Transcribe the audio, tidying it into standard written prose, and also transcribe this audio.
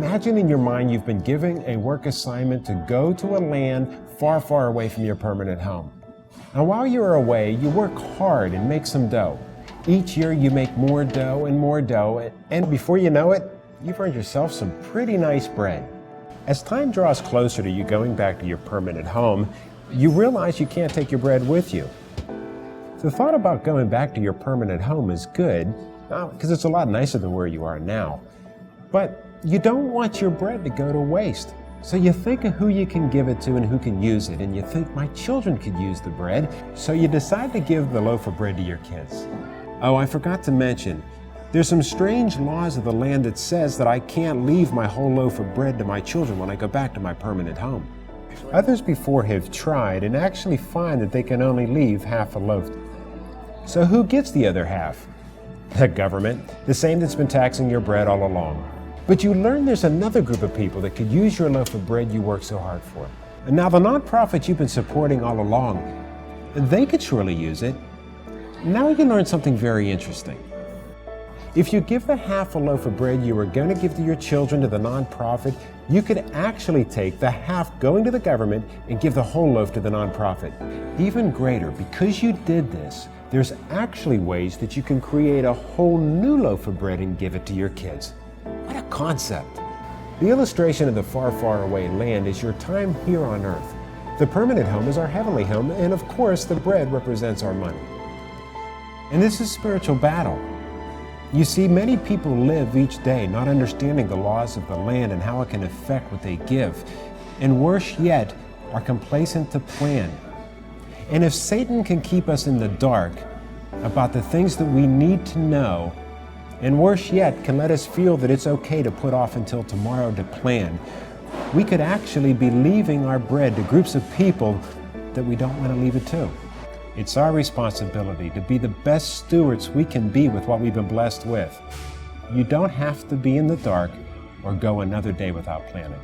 Imagine in your mind you've been given a work assignment to go to a land far, far away from your permanent home. Now while you're away, you work hard and make some dough. Each year you make more dough, and before you know it, you've earned yourself some pretty nice bread. As time draws closer to you going back to your permanent home, you realize you can't take your bread with you. The thought about going back to your permanent home is good, because it's a lot nicer than where you are now. But you don't want your bread to go to waste. So you think of who you can give it to and who can use it, and you think, my children could use the bread, so you decide to give the loaf of bread to your kids. Oh, I forgot to mention, there's some strange laws of the land that says that I can't leave my whole loaf of bread to my children when I go back to my permanent home. Others before have tried and actually find that they can only leave half a loaf. So who gets the other half? The government, the same that's been taxing your bread all along. But you learn there's another group of people that could use your loaf of bread you work so hard for. And now the nonprofit you've been supporting all along, they could surely use it. Now you learn something very interesting. If you give the half a loaf of bread you were going to give to your children to the nonprofit, you could actually take the half going to the government and give the whole loaf to the nonprofit. Even greater, because you did this, there's actually ways that you can create a whole new loaf of bread and give it to your kids. What a concept! The illustration of the far, far away land is your time here on earth. The permanent home is our heavenly home, and of course the bread represents our money. And this is spiritual battle. You see, many people live each day not understanding the laws of the land and how it can affect what they give, and worse yet, are complacent to plan. And if Satan can keep us in the dark about the things that we need to know, and worse yet, can let us feel that it's okay to put off until tomorrow to plan, we could actually be leaving our bread to groups of people that we don't want to leave it to. It's our responsibility to be the best stewards we can be with what we've been blessed with. You don't have to be in the dark or go another day without planning.